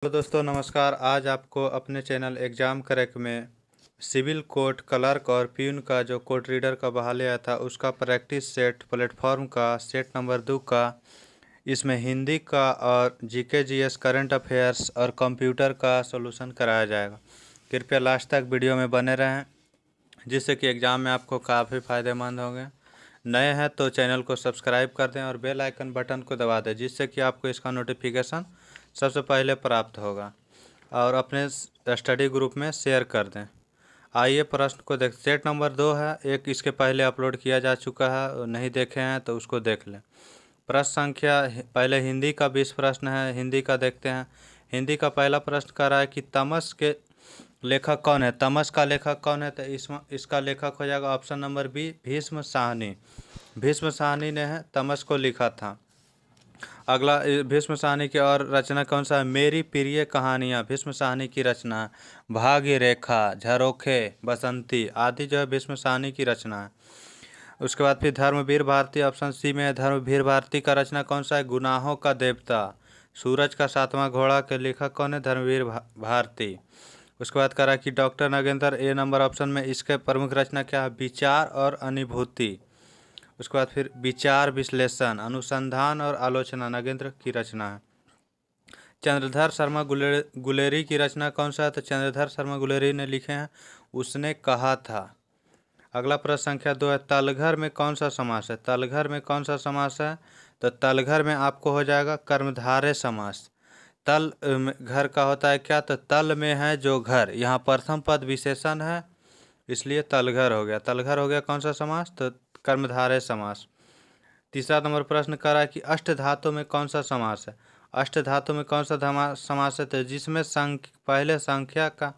Hello दोस्तों, नमस्कार। आज आपको अपने चैनल एग्ज़ाम क्रैक में सिविल कोर्ट क्लर्क और प्यून का जो कोर्ट रीडर का बहाली आया था उसका प्रैक्टिस सेट प्लेटफॉर्म का सेट नंबर 2 का इसमें हिंदी का और जीके जीएस करंट अफेयर्स और कंप्यूटर का सॉल्यूशन कराया जाएगा। कृपया लास्ट तक वीडियो में बने रहें जिससे कि एग्ज़ाम में आपको काफ़ी फ़ायदेमंद होंगे। नए हैं तो चैनल को सब्सक्राइब कर दें और बेल आइकन बटन को दबा दें जिससे कि आपको इसका नोटिफिकेशन सबसे पहले प्राप्त होगा और अपने स्टडी ग्रुप में शेयर कर दें। आइए प्रश्न को देख। सेट नंबर 2 है, एक इसके पहले अपलोड किया जा चुका है, नहीं देखे हैं तो उसको देख लें। प्रश्न संख्या पहले हिंदी का 20 प्रश्न है, हिंदी का देखते हैं। हिंदी का पहला प्रश्न कर रहा है कि तमस के लेखक कौन है। तमस का लेखक कौन है, तो इसका लेखक हो जाएगा option number B, Bhisham Sahni. Bhisham Sahni ने है तमस को लिखा था। अगला भीष्म साहनी की और रचना कौन सा है, मेरी प्रिय कहानियाँ भीष्म साहनी की रचना है। भाग्य रेखा, झरोखे, बसंती आदि जो है भीष्म साहनी की रचना है। उसके बाद फिर धर्मवीर भारती ऑप्शन सी में है। धर्मवीर भारती का रचना कौन सा है, गुनाहों का देवता। सूरज का सातवां घोड़ा के लेखक कौन है, धर्मवीर भारती। उसके बाद करा कि डॉक्टर नगेंद्र ए नंबर ऑप्शन में, इसके प्रमुख रचना क्या है, विचार और अनुभूति। उसके बाद फिर विचार विश्लेषण, अनुसंधान और आलोचना नगेंद्र की रचना है। चंद्रधर शर्मा गुलेरी की रचना कौन सा है, तो चंद्रधर शर्मा गुलेरी ने लिखे हैं उसने कहा था। अगला प्रश्न संख्या 2 है, तलघर में कौन सा समास है। तलघर में कौन सा समास है, तो तलघर में आपको हो जाएगा कर्मधारय समास। तल घर का होता है क्या, तो तल में है जो घर, यहाँ प्रथम पद विशेषण है इसलिए तलघर हो गया। तलघर हो गया कौन सा समास, तो कर्मधारय समास। तीसरा नंबर प्रश्न करा कि अष्ट धातु में कौन सा समास है। अष्ट धातु में कौन सा समास है, तो जिसमें पहले संख्या का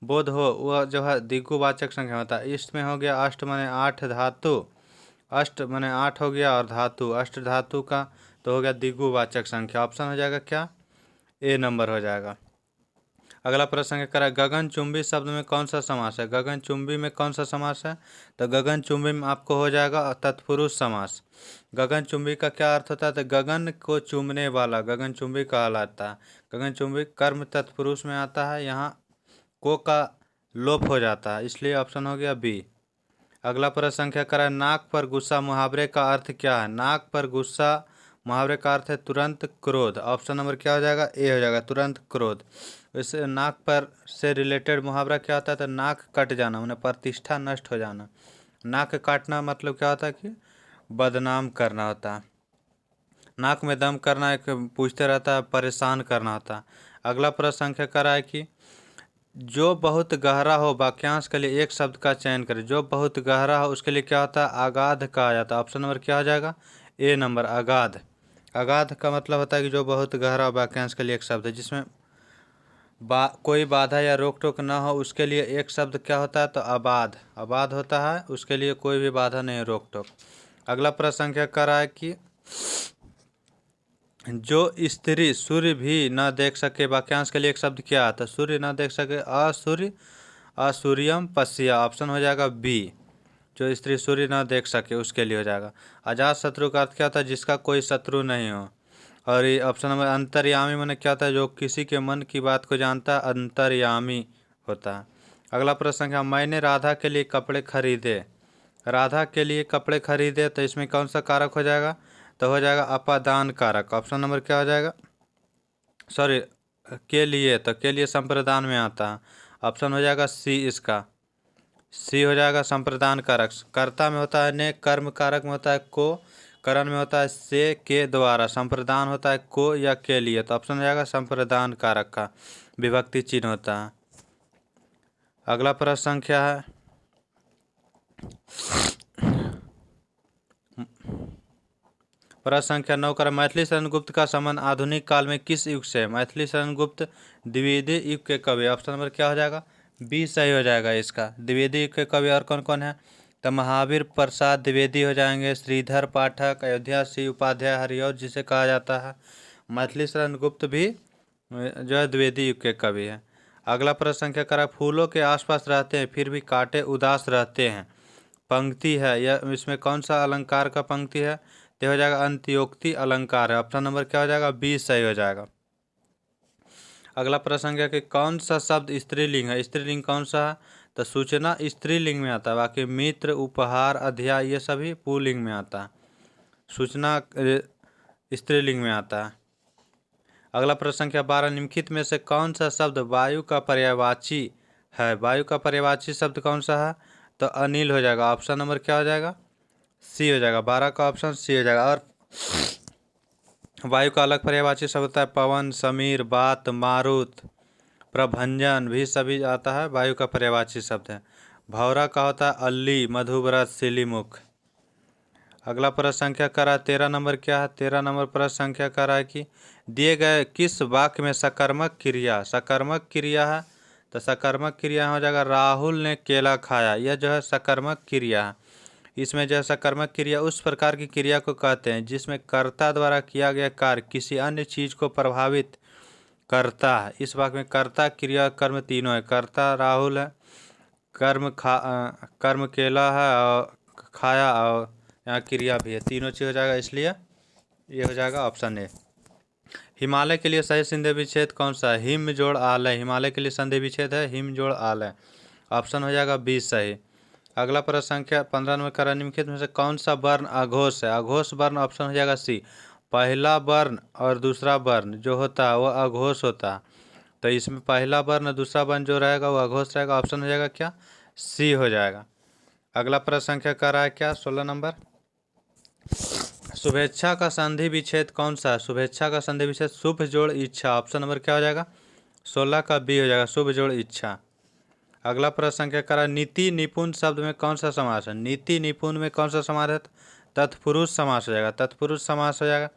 बोध हो वह जो है दिगुवाचक संख्या होता है। इसमें हो गया अष्ट माने 8 धातु, अष्ट माने 8 हो गया और धातु अष्ट धातु का तो हो गया दिगुवाचक संख्या। ऑप्शन हो जाएगा क्या, ए नंबर हो जाएगा। अगला प्रश्न करा गगनचुंबी शब्द में कौन सा समास है। गगनचुंबी में कौन सा समास है, तो गगनचुंबी में आपको हो जाएगा तत्पुरुष समास। गगनचुंबी का क्या अर्थ होता है, तो गगन को चूमने वाला गगनचुंबी कहलाता है। गगनचुंबी कर्म तत्पुरुष में आता है, यहाँ को का लोप हो जाता है इसलिए ऑप्शन हो गया बी। अगला प्रश्न संख्या करा नाक पर गुस्सा मुहावरे का अर्थ क्या है। नाक पर गुस्सा मुहावरे का अर्थ है तुरंत क्रोध। ऑप्शन नंबर क्या हो जाएगा, ए हो जाएगा, तुरंत क्रोध। वैसे नाक पर से रिलेटेड मुहावरा क्या होता है, तो नाक कट जाना उन्हें प्रतिष्ठा नष्ट हो जाना। नाक काटना मतलब क्या होता है कि बदनाम करना होता है। नाक में दम करना एक पूछते रहता है, परेशान करना होता है। अगला प्रश्न संख्या करा है कि जो बहुत गहरा हो वाक्यांश के लिए एक शब्द का चयन करें। जो बहुत गहरा हो उसके लिए क्या होता है, अगाध कहा जाता है। ऑप्शन नंबर क्या हो जाएगा, ए नंबर, अगाध। अगाध का मतलब होता है कि जो बहुत गहरा वाक्यांश के लिए एक शब्द है जिसमें कोई बाधा या रोक टोक ना हो उसके लिए एक शब्द क्या होता है, तो अबाध। अबाध होता है उसके लिए कोई भी बाधा नहीं, रोक टोक। अगला प्रश्न संख्या कर रहा है कि जो स्त्री सूर्य भी न देख सके वाक्यांश के लिए एक शब्द क्या आता है, सूर्य न देख सके, असूर्य, असूर्यम पश्या। ऑप्शन हो जाएगा बी, जो स्त्री सूर्य न देख सके उसके लिए हो जाएगा। अजात शत्रु का अर्थ क्या होता है, जिसका कोई शत्रु नहीं हो। और ये ऑप्शन नंबर अंतर्यामी मैंने क्या होता है, जो किसी के मन की बात को जानता है, अंतर्यामी होता है। अगला प्रश्न संख्या, मैंने राधा के लिए कपड़े खरीदे। राधा के लिए कपड़े खरीदे तो इसमें कौन सा कारक हो जाएगा, तो हो जाएगा अपादान कारक। ऑप्शन नंबर क्या हो जाएगा, सॉरी, के लिए, तो के लिए संप्रदान में आता है। ऑप्शन हो जाएगा सी इसका, सी हो जाएगा संप्रदान कारक। कर्ता में होता है ने, कर्म कारक में होता है को, करण में होता है से के द्वारा, संप्रदान होता है को या के लिए, तो ऑप्शन हो जाएगा संप्रदान कारक का विभक्ति चिन्ह होता है। अगला प्रश्न संख्या है प्रश्न संख्या 9 कर मैथिली शरण गुप्त का संबंध आधुनिक काल में किस युग से है। मैथिली शरण गुप्त द्विवेदी युग के कवि। ऑप्शन नंबर क्या हो जाएगा, बी सही हो जाएगा इसका। द्विवेदी युग के कवि और कौन कौन है, तो महावीर प्रसाद द्विवेदी हो जाएंगे, श्रीधर पाठक, अयोध्या सिंह उपाध्याय हरिऔध जिसे कहा जाता है। मैथिली शरण गुप्त भी जो है द्विवेदी युग के कवि है। अगला प्रश्न संख्या करा फूलों के आसपास रहते हैं फिर भी कांटे उदास रहते हैं। पंक्ति है यह, इसमें कौन सा अलंकार का पंक्ति है, तो हो जाएगा अंत्योक्ति अलंकार है। ऑप्शन नंबर क्या हो जाएगा, बी सही हो जाएगा। अगला प्रश्न है कि कौन सा शब्द स्त्रीलिंग है? स्त्रीलिंग कौन सा है? तो सूचना स्त्रीलिंग में आता है, बाकी मित्र, उपहार, अध्याय ये सभी पुल्लिंग में आता है। सूचना स्त्रीलिंग में आता है। अगला प्रश्न संख्या 12, निम्नलिखित में से कौन सा शब्द वायु का पर्यायवाची है? वायु का पर्यायवाची शब्द कौन सा है? तो अनिल हो जाएगा। ऑप्शन नंबर क्या हो जाएगा? सी हो जाएगा। 12 का ऑप्शन सी हो जाएगा। और वायु का अलग पर्यायवाची शब्द होता है पवन, समीर, बात, मारुत, प्रभंजन भी सभी आता है, वायु का पर्यायवाची शब्द है। भौरा का होता है अल्ली, मधुव्रत, सिलीमुख। अगला प्रश्न संख्या कर रहा है 13 नंबर क्या है? 13 नंबर प्रश्न संख्या कर रहा है कि दिए गए किस वाक्य में सकर्मक क्रिया है? तो सकर्मक क्रिया हो जाएगा राहुल ने केला खाया। यह जो है सकर्मक क्रिया है। इसमें जो है सकर्मक क्रिया उस प्रकार की क्रिया को कहते हैं जिसमें कर्ता द्वारा किया गया कार्य किसी अन्य चीज को प्रभावित करता है। इस वाक्य में कर्ता, क्रिया, कर्म तीनों है। कर्ता राहुल है, कर्म केला है और खाया, और यहाँ क्रिया भी है। तीनों चीज हो जाएगा, इसलिए ये हो जाएगा ऑप्शन ए। हिमालय के लिए सही संधि विच्छेद कौन सा है? हिम जोड़ आलय। हिमालय के लिए संधि विच्छेद है हिम जोड़ आलय। ऑप्शन हो जाएगा बी सही। अगला प्रश्न संख्या 15 नंबर का निम्नलिखित में से कौन सा वर्ण अघोष है? अघोष वर्ण ऑप्शन हो जाएगा सी। पहला वर्ण और दूसरा वर्ण जो होता है वो अघोष होता है। तो इसमें पहला वर्ण दूसरा वर्ण जो रहेगा वो अघोष रहेगा। ऑप्शन हो जाएगा क्या? सी हो जाएगा। अगला प्रश्न संख्या कर रहा है क्या? 16 नंबर, शुभेच्छा का संधि विच्छेद कौन सा है? शुभेच्छा का संधि विच्छेद शुभ जोड़ इच्छा। ऑप्शन नंबर क्या हो जाएगा? 16 का बी हो जाएगा, शुभ जोड़ इच्छा। अगला प्रश्न संख्या करा नीति निपुण शब्द में कौन सा समास है? नीति निपुण में कौन सा समास है? तत्पुरुष समास हो जाएगा। तत्पुरुष समास हो जाएगा।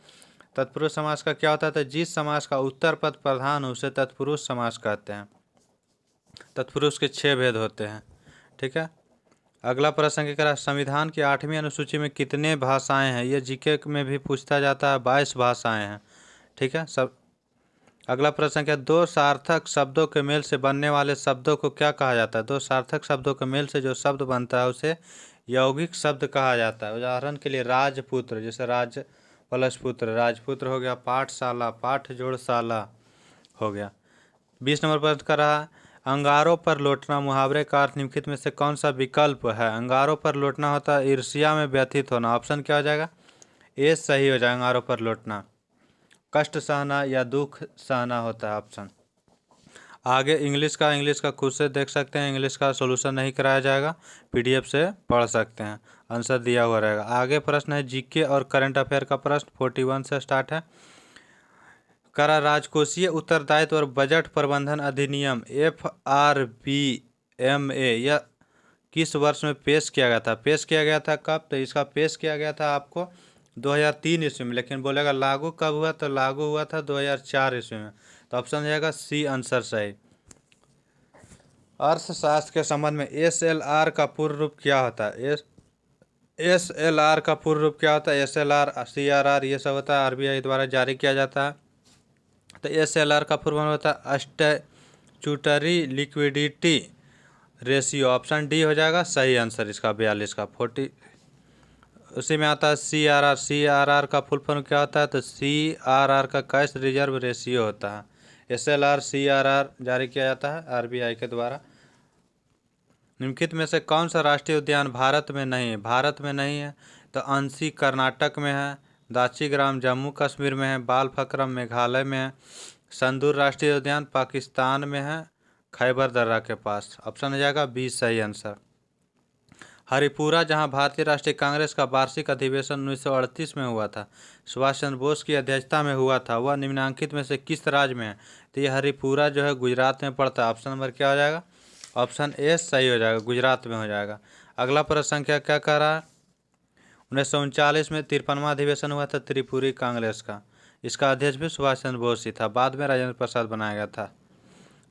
तत्पुरुष समास का क्या होता है? तो जिस समास का उत्तर पद प्रधान हो उसे तत्पुरुष समास कहते हैं। तत्पुरुष के 6 भेद होते हैं। ठीक है। अगला प्रश्न क्या करा संविधान की 8वीं अनुसूची में कितने भाषाएं हैं? ये जीके में भी पूछता जाता है। 22 भाषाएं हैं। ठीक है सब। अगला प्रश्न क्या, दो सार्थक शब्दों के मेल से बनने वाले शब्दों को क्या कहा जाता है? दो सार्थक शब्दों के मेल से जो शब्द बनता है उसे यौगिक शब्द कहा जाता है। उदाहरण के लिए राजपुत्र, जैसे राज प्लस पुत्र, राजपुत्र हो गया। पाठशाला, पाठ जोड़शाला हो गया। 20 नंबर प्रश्न का रहा अंगारों पर लौटना मुहावरे का अर्थ निम्नलिखित में से कौन सा विकल्प है? अंगारों पर लौटना होता है ईर्ष्या में व्यथित होना। ऑप्शन क्या हो जाएगा? ए सही हो जाएगा। अंगारों पर लौटना कष्ट सहना या दुख सहना होता है। ऑप्शन आगे इंग्लिश का खुद से देख सकते हैं। इंग्लिश का सॉल्यूशन नहीं कराया जाएगा, पीडीएफ से पढ़ सकते हैं, आंसर दिया हुआ रहेगा। आगे प्रश्न है जीके और करंट अफेयर का प्रश्न 41 से स्टार्ट है। करा राजकोषीय उत्तरदायित्व और बजट प्रबंधन अधिनियम FRBMA यह किस वर्ष में पेश किया गया था? पेश किया गया था कब? तो इसका पेश किया गया था आपको 2003 ईस्वी में, लेकिन बोलेगा लागू कब हुआ? तो लागू हुआ था 2004 ईस्वी में। तो ऑप्शन हो जाएगा सी आंसर सही। अर्थशास्त्र के संबंध में SLR का पूर्ण रूप क्या होता है? SLR का पूर्ण रूप क्या होता है? SLR, CRR ये सब होता है, RBI द्वारा जारी किया जाता है। तो SLR का पूर्ण रूप होता है statutory liquidity ratio. Option D हो जाएगा सही आंसर इसका 42 का 40। उसी में आता है CRR। CRR का फुल फॉर्म क्या होता है? तो CRR का कैश रिजर्व रेशियो होता है। SLR CRR जारी किया जाता है RBI के द्वारा। निम्नलिखित में से कौन सा राष्ट्रीय उद्यान भारत में नहीं है? भारत में नहीं है तो अंशी कर्नाटक में है, दाचीग्राम जम्मू कश्मीर में है, बालफक्रम मेघालय में है, संदूर राष्ट्रीय उद्यान पाकिस्तान में है, खैबर दर्रा के पास। ऑप्शन हो जाएगा बी सही आंसर। हरिपुरा जहां भारतीय राष्ट्रीय कांग्रेस का वार्षिक अधिवेशन 1938 में हुआ था, सुभाष चंद्र बोस की अध्यक्षता में हुआ था, वह निम्नलिखित में से किस राज्य में है? तो ये हरिपुरा जो है गुजरात में पड़ता है। ऑप्शन नंबर क्या हो जाएगा? ऑप्शन ए सही हो जाएगा, गुजरात में हो जाएगा। अगला प्रश्न संख्या क्या कह रहा है? 1939 में 53वां अधिवेशन हुआ था त्रिपुरी कांग्रेस का। इसका अध्यक्ष भी सुभाष चंद्र बोस ही था, बाद में राजेंद्र प्रसाद बनाया गया था।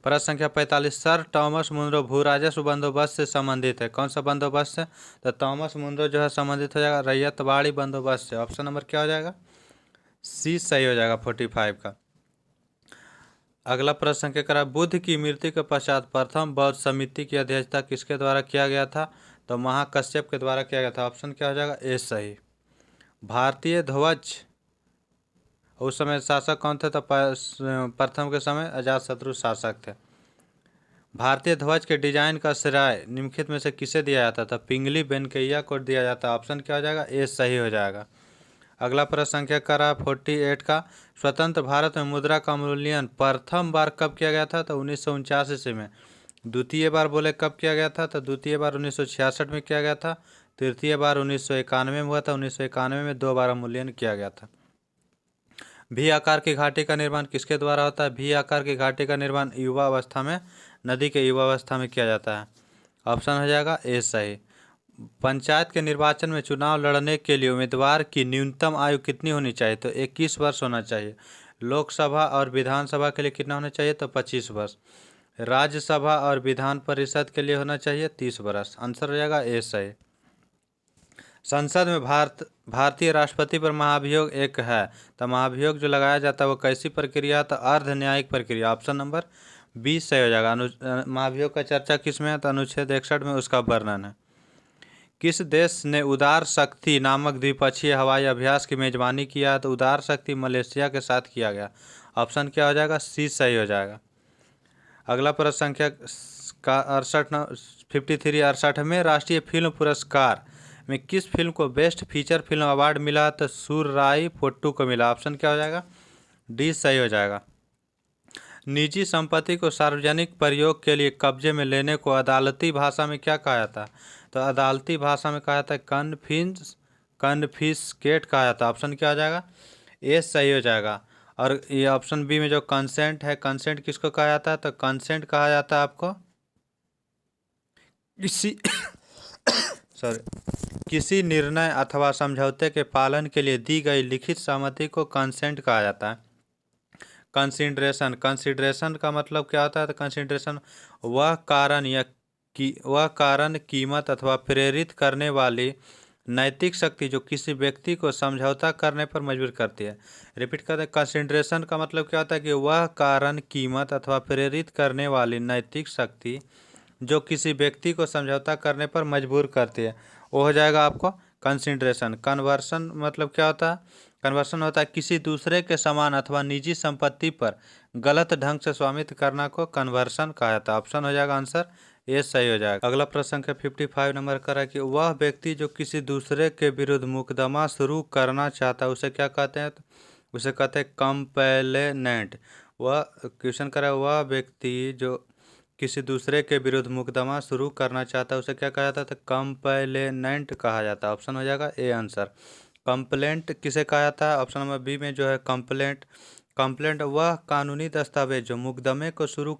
प्रश्न संख्या 45, सर थॉमस मुनरो भू राजस्व बंदोबस्त से संबंधित है। कौन सा बंदोबस्त से? तो थॉमस मुनरो जो है संबंधित हो जाएगा रैयतवाड़ी बंदोबस्त से। ऑप्शन नंबर क्या हो जाएगा? सी सही हो जाएगा 45 का। अगला प्रश्न क्या करा बुद्ध की मृत्यु के पश्चात प्रथम बौद्ध समिति की अध्यक्षता किसके द्वारा किया गया था? तो महाकश्यप के द्वारा किया गया था। ऑप्शन क्या हो जाएगा? ए सही। भारतीय ध्वज उस समय शासक कौन थे? तो प्रथम के समय अजातशत्रु शासक थे। भारतीय ध्वज के डिजाइन का श्रेय निम्नलिखित में से किसे दिया जाता था? पिंगली वेंकैया को दिया जाता। ऑप्शन क्या हो जाएगा? ए सही हो जाएगा। अगला प्रश्न संख्या करा 48 का, स्वतंत्र भारत में मुद्रा का मूल्यांकन प्रथम बार कब किया गया था? तो 1949 ईस्वी में। द्वितीय बार बोले कब किया गया था? तो द्वितीय बार 1966 में किया गया था। तृतीय बार 1991 में हुआ था। 1991 में 2 बार मूल्यांकन किया गया था। भी आकार की घाटी का निर्माण किसके द्वारा होता है? भी आकार की घाटी का निर्माण युवा अवस्था में, नदी के युवा अवस्था में किया जाता है। ऑप्शन हो जाएगा ए सही। पंचायत के निर्वाचन में चुनाव लड़ने के लिए उम्मीदवार की न्यूनतम आयु कितनी होनी चाहिए? तो 21 वर्ष होना चाहिए। लोकसभा और विधानसभा के लिए कितना होना चाहिए? तो 25 वर्ष। राज्यसभा और विधान परिषद के लिए होना चाहिए 30 वर्ष। आंसर हो जाएगा ए सही। संसद में भारतीय राष्ट्रपति पर महाभियोग एक है, तो महाभियोग जो लगाया जाता है वो कैसी प्रक्रिया? तो अर्ध न्यायिक प्रक्रिया। ऑप्शन नंबर 20 सही हो जाएगा। महाभियोग का चर्चा किस में है? तो अनुच्छेद 61 में उसका वर्णन है। किस देश ने उदार शक्ति नामक द्विपक्षीय हवाई अभ्यास की मेजबानी किया? तो उदार शक्ति मलेशिया के साथ किया गया। ऑप्शन क्या हो जाएगा? सी सही हो जाएगा। अगला प्रश्न संख्या का 68 में राष्ट्रीय फिल्म पुरस्कार में किस फिल्म को बेस्ट फीचर फिल्म अवार्ड मिला? तो सूर्यराय पोट्टू को मिला। ऑप्शन क्या हो जाएगा? डी सही हो जाएगा। निजी संपत्ति को सार्वजनिक प्रयोग के लिए कब्जे में लेने को अदालती भाषा में क्या कहा जाता है? तो अदालती भाषा में कहा जाता है कन्फिस्केट कहा जाता है। ऑप्शन क्या हो जाएगा? ए सही हो जाएगा। और ये ऑप्शन बी में जो कंसेंट है, कंसेंट किसको कहा जाता है? तो कंसेंट कहा जाता है आपको किसी निर्णय अथवा समझौते के पालन के लिए दी गई लिखित सहमति को कंसेंट कहा जाता है। कंसिडरेशन का मतलब क्या होता है? तो कंसिडरेशन वह कारण कीमत अथवा प्रेरित करने वाली नैतिक शक्ति जो किसी व्यक्ति को समझौता करने पर मजबूर करती है। रिपीट करते हैं, कंसिडरेशन का मतलब क्या होता है? कि वह कारण कीमत अथवा प्रेरित करने वाली नैतिक शक्ति जो किसी व्यक्ति को समझौता करने पर मजबूर करती है, वो हो जाएगा आपको कंसिडरेशन। कन्वर्सन मतलब क्या होता है? कन्वर्सन होता है किसी दूसरे के समान अथवा निजी संपत्ति पर गलत ढंग से स्वामित्व करना को कन्वर्सन कहा जाता है। ऑप्शन हो जाएगा आंसर ये सही हो जाएगा। अगला प्रश्न संख्या 55 नंबर का है कि वह व्यक्ति जो किसी दूसरे के विरुद्ध मुकदमा शुरू करना चाहता है उसे क्या कहते हैं? उसे कहते हैं कंप्लेनेंट। वह क्वेश्चन कर रहा है, वह व्यक्ति जो किसी दूसरे के विरुद्ध मुकदमा शुरू करना चाहता है उसे क्या कहा जाता है? तो कंप्लेनेंट कहा जाता है। ऑप्शन हो जाएगा ए आंसर। कंप्लेंट किसे कहा जाता है? ऑप्शन नंबर बी में जो है कंप्लेंट वह कानूनी दस्तावेज जो मुकदमे को शुरू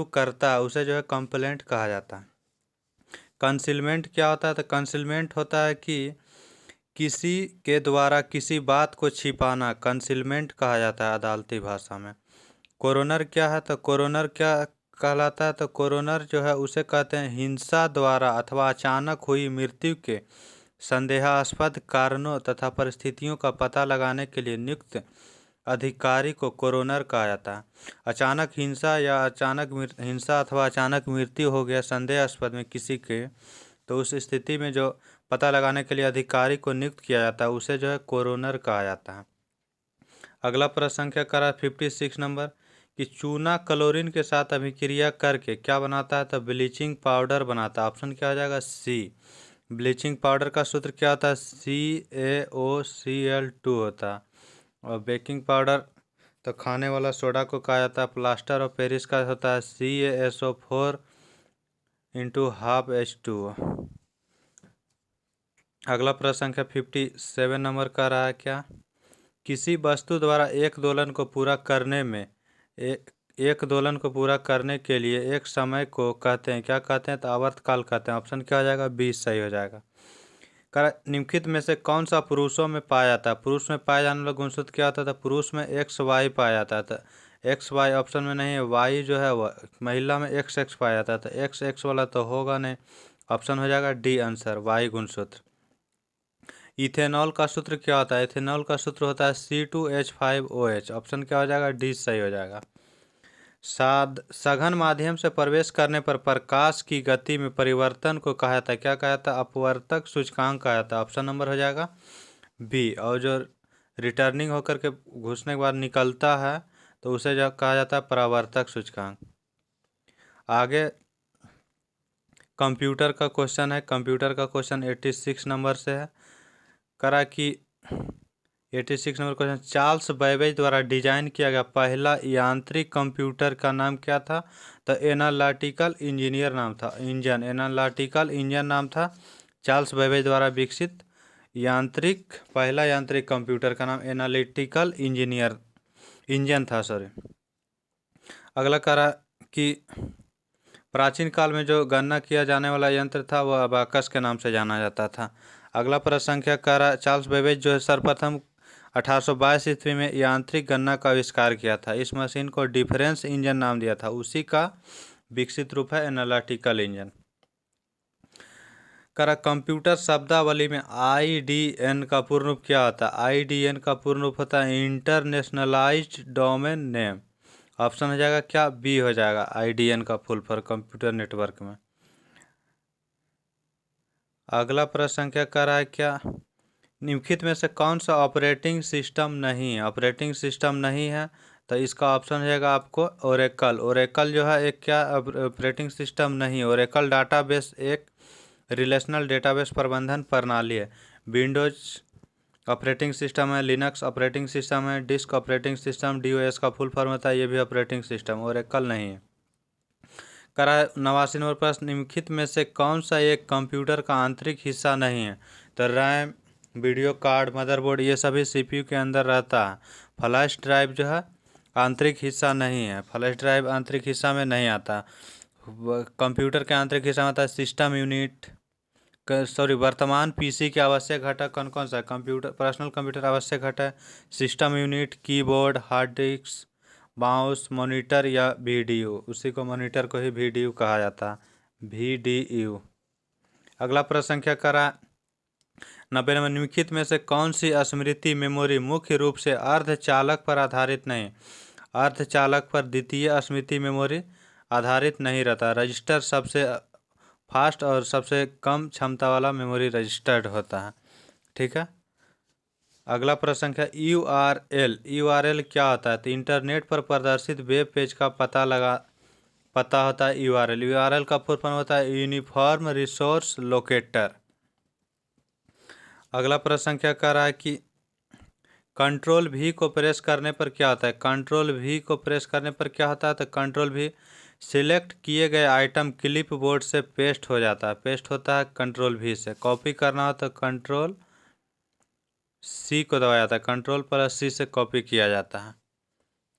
करता है उसे जो है कंप्लेंट कहा जाता है। कंसीलमेंट क्या होता है? तो कंसीलमेंट होता है कि किसी के द्वारा किसी बात को छिपाना, कंसीलमेंट कहा जाता है अदालती भाषा में। कोरोनर क्या है? तो कोरोनर क्या कहलाता है? तो कोरोनर जो है उसे कहते हैं हिंसा द्वारा अथवा अचानक हुई मृत्यु के संदेहास्पद कारणों तथा परिस्थितियों का पता लगाने के लिए नियुक्त अधिकारी को कोरोनर कहा जाता है। अचानक हिंसा या हिंसा अथवा अचानक मृत्यु हो गया संदेहास्पद में किसी के, तो उस स्थिति में जो पता लगाने के लिए अधिकारी को नियुक्त किया जाता है उसे जो है कोरोनर कहा जाता है। अगला प्रश्न संख्या करा 56 नंबर कि चूना क्लोरीन के साथ अभिक्रिया करके क्या बनाता है? तो ब्लीचिंग पाउडर बनाता है। ऑप्शन क्या हो जाएगा? सी। ब्लीचिंग पाउडर का सूत्र क्या होता है? CaOCl2 होता है। और बेकिंग पाउडर तो खाने वाला सोडा को कहा जाता है। प्लास्टर ऑफ पेरिस का होता है CaSO4 × ½ H2O। अगला प्रश्न संख्या 57 नंबर का रहा है क्या? किसी वस्तु द्वारा एक दोलन को पूरा करने के लिए एक समय को कहते हैं, क्या कहते हैं? तो आवर्तकाल कहते हैं। ऑप्शन क्या हो जाएगा? 20 सही हो जाएगा। निम्नलिखित में से कौन सा पुरुषों में पाया जाता है? पुरुष में पाया जाने वाला गुणसूत्र क्या होता था? पुरुष में XY पाया जाता था। XY ऑप्शन में नहीं है, Y जो है वह महिला में XX पाया जाता था। XX वाला तो होगा नहीं। ऑप्शन हो जाएगा डी आंसर, Y गुणसूत्र। इथेनॉल का सूत्र क्या होता है? इथेनॉल का सूत्र होता है C2H5OH। ऑप्शन क्या हो जाएगा? डी सही हो जाएगा। सघन माध्यम से प्रवेश करने पर प्रकाश की गति में परिवर्तन को कहा जाता है, क्या कहा जाता है? अपवर्तक सूचकांक कहा जाता है। ऑप्शन नंबर हो जाएगा बी। और जो रिटर्निंग होकर के घुसने के बाद निकलता है तो उसे जो कहा जाता है परावर्तक सूचकांक। आगे कंप्यूटर का क्वेश्चन है। कंप्यूटर का क्वेश्चन 86 नंबर से है। करा कि 86 नंबर क्वेश्चन, चार्ल्स बेबेज द्वारा डिजाइन किया गया पहला यांत्रिक कंप्यूटर का नाम क्या था? तो एनालिटिकल इंजीनियर नाम था, इंजन, एनालिटिकल इंजन नाम था। चार्ल्स बेबेज द्वारा विकसित पहला यांत्रिक कंप्यूटर का नाम एनालिटिकल इंजन था, सॉरी। अगला करा कि प्राचीन काल में जो गणना किया जाने वाला यंत्र था वह अबाकस के नाम से जाना जाता था। अगला प्रश्न संख्या करा, चार्ल्स बेबेज जो है सर्वप्रथम 1822 ईस्वी में यांत्रिक गणना का आविष्कार किया था। इस मशीन को डिफरेंस इंजन नाम दिया था, उसी का विकसित रूप है एनालिटिकल इंजन। करा कंप्यूटर शब्दावली में IDN का पूर्ण रूप क्या होता है? IDN का पूर्ण रूप होता है इंटरनेशनलाइज्ड डोमेन नेम। ऑप्शन हो जाएगा क्या? बी हो जाएगा, IDN का फुल फॉर्म कंप्यूटर नेटवर्क में। अगला प्रश्न संख्या कर रहा है क्या, निम्नलिखित में से कौन सा ऑपरेटिंग सिस्टम नहीं है? ऑपरेटिंग सिस्टम नहीं है तो इसका ऑप्शन हो जाएगा आपको ओरेकल। ओरेकल जो है एक क्या ऑपरेटिंग सिस्टम नहीं है। ओरेकल डाटाबेस एक रिलेशनल डेटाबेस प्रबंधन प्रणाली है। विंडोज ऑपरेटिंग सिस्टम है, लिनक्स ऑपरेटिंग सिस्टम है, डिस्क ऑपरेटिंग सिस्टम, DOS का फुल फॉर्म होता है, ये भी ऑपरेटिंग सिस्टम, ओरेकल नहीं है। करा 89 नंबर प्रश्न, निम्नलिखित में से कौन सा एक कंप्यूटर का आंतरिक हिस्सा नहीं है? तो रैम, वीडियो कार्ड, मदरबोर्ड, ये सभी CPU के अंदर रहता है। फ्लैश ड्राइव जो है आंतरिक हिस्सा नहीं है, फ्लैश ड्राइव आंतरिक हिस्सा में नहीं आता। कंप्यूटर के आंतरिक हिस्सा में आता है सिस्टम यूनिट, सॉरी वर्तमान PC के आवश्यक घटक कौन कौन सा है? कंप्यूटर, पर्सनल कंप्यूटर आवश्यक घटक system unit, keyboard, hard disk, mouse, monitor या VDU। उसी को मॉनिटर को ही VDU कहा जाता है, VDU। अगला प्रश्न संख्या करा 90 नंबर, निम्नलिखित में से कौन सी स्मृति मेमोरी मुख्य रूप से अर्धचालक पर आधारित नहीं? अर्धचालक पर द्वितीय स्मृति मेमोरी आधारित नहीं रहता। रजिस्टर सबसे फास्ट और सबसे कम क्षमता वाला मेमोरी रजिस्टर्ड होता है, ठीक है। अगला प्रश्न संख्या URL क्या होता है? तो इंटरनेट पर प्रदर्शित वेब पेज का पता होता है URL का फुल फॉर्म होता है यूनिफॉर्म रिसोर्स लोकेटर। अगला प्रश्न संख्या कह रहा है कि कंट्रोल V को प्रेस करने पर क्या होता है? कंट्रोल V को प्रेस करने पर क्या होता है? तो कंट्रोल V सिलेक्ट किए गए आइटम क्लिप बोर्ड से पेस्ट हो जाता है, पेस्ट होता है कंट्रोल V से। कॉपी करना हो तो कंट्रोल C को दबाया जाता है, कंट्रोल+C से कॉपी किया जाता है।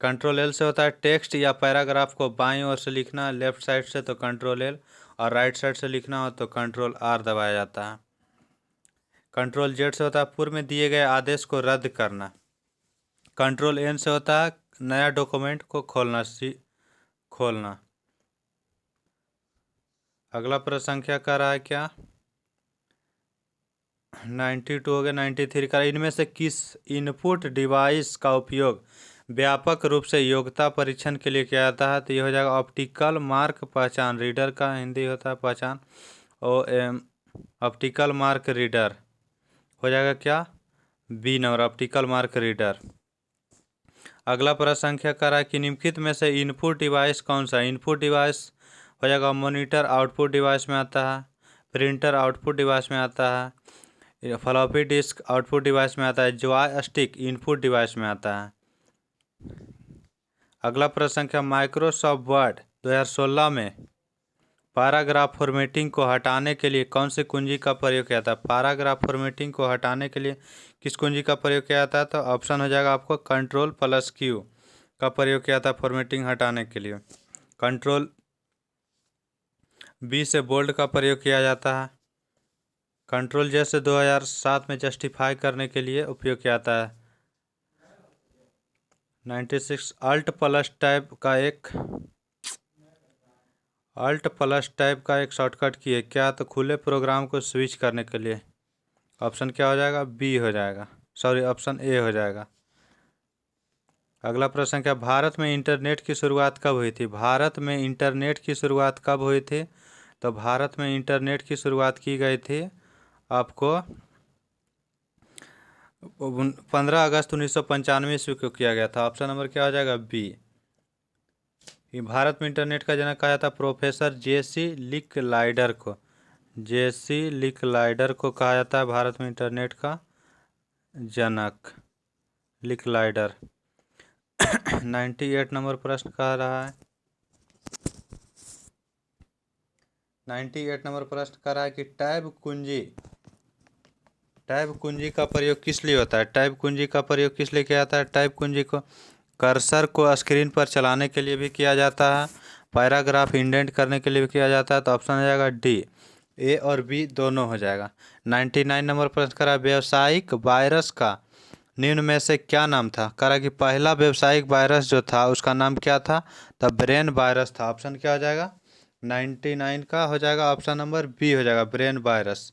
कंट्रोल L से होता है टेक्स्ट या पैराग्राफ को बाईं ओर से लिखना, लेफ्ट साइड से तो कंट्रोल L, और राइट साइड से लिखना हो तो कंट्रोल R दबाया जाता है। कंट्रोल Z से होता है पूर्व में दिए गए आदेश को रद्द करना। कंट्रोल N से होता है नया डॉक्यूमेंट को खोलना। अगला प्रश्न संख्या कह रहा है क्या, 92 हो गया। 93 का, इनमें से किस इनपुट डिवाइस का उपयोग व्यापक रूप से योग्यता परीक्षण के लिए किया जाता है? तो ये हो जाएगा ऑप्टिकल मार्क पहचान, रीडर का हिंदी होता है पहचान, OM ऑप्टिकल मार्क रीडर हो जाएगा क्या, B number optical mark reader. अगला प्रश्न संख्या कर रहा है कि निम्नलिखित में से इनपुट डिवाइस कौन सा है? इनपुट डिवाइस हो जाएगा मॉनिटर, आउटपुट डिवाइस में आता है। प्रिंटर आउटपुट डिवाइस में आता है। फ्लॉपी डिस्क आउटपुट डिवाइस में आता है। जॉय स्टिक इनपुट डिवाइस में आता है। अगला प्रश्न संख्या, माइक्रोसॉफ्ट वर्ड 2016 में पैराग्राफ फॉर्मेटिंग को हटाने के लिए कौन सी कुंजी का प्रयोग किया था? पैराग्राफ फॉर्मेटिंग को हटाने के लिए किस कुंजी का प्रयोग किया था? तो ऑप्शन हो जाएगा आपको Ctrl+Q का प्रयोग किया था फॉर्मेटिंग हटाने के लिए। कंट्रोल B से बोल्ड का प्रयोग किया जाता है। कंट्रोल J से 2007 में जस्टिफाई करने के लिए उपयोग किया जाता है। 96 Alt+Tab का एक शॉर्टकट की है क्या? तो खुले प्रोग्राम को स्विच करने के लिए। ऑप्शन क्या हो जाएगा? B हो जाएगा, सॉरी ऑप्शन A हो जाएगा। अगला प्रश्न क्या, भारत में इंटरनेट की शुरुआत कब हुई थी? भारत में इंटरनेट की शुरुआत कब हुई थी? तो भारत में इंटरनेट की शुरुआत की गई थी आपको 15 अगस्त 1995 ईस्वी को किया गया था। ऑप्शन नंबर क्या हो जाएगा? बी। ये भारत में इंटरनेट का जनक कहा जाता है प्रोफेसर जेसी लिकलाइडर को। जेसी लिकलाइडर को कहा जाता है भारत में इंटरनेट का जनक, लिकलाइडर। 98 नंबर प्रश्न कह रहा है 98 नंबर प्रश्न कर रहा है कि टैब कुंजी का प्रयोग किस लिए होता है? टैब कुंजी का प्रयोग किस लिए किया जाता है? टैब कुंजी को कर्सर को स्क्रीन पर चलाने के लिए भी किया जाता है, पैराग्राफ इंडेंट करने के लिए भी किया जाता है। तो ऑप्शन हो जाएगा डी, ए और बी दोनों हो जाएगा। 99 नंबर प्रश्न करा व्यावसायिक वायरस का निम्न में से क्या नाम था? करा कि पहला व्यावसायिक वायरस जो था उसका नाम क्या था? तब ब्रेन वायरस था। ऑप्शन क्या हो जाएगा? 99 का हो जाएगा ऑप्शन नंबर बी हो जाएगा, ब्रेन वायरस।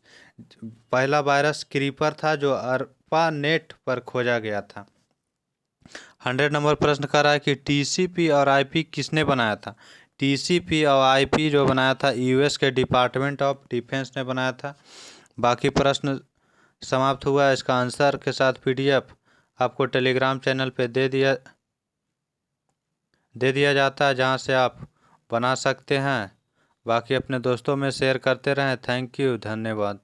पहला वायरस क्रीपर था जो अर्पानेट पर खोजा गया था। 100 नंबर प्रश्न कर रहा है कि टीसीपी और आईपी किसने बनाया था? टीसीपी और आईपी जो बनाया था यूएस के डिपार्टमेंट ऑफ डिफेंस ने बनाया था। बाकी प्रश्न समाप्त हुआ। इसका आंसर के साथ पीडीएफ आपको टेलीग्राम चैनल पे दे दिया जाता है, जहां से आप बना सकते हैं। बाकी अपने दोस्तों में शेयर करते रहें। थैंक यू, धन्यवाद।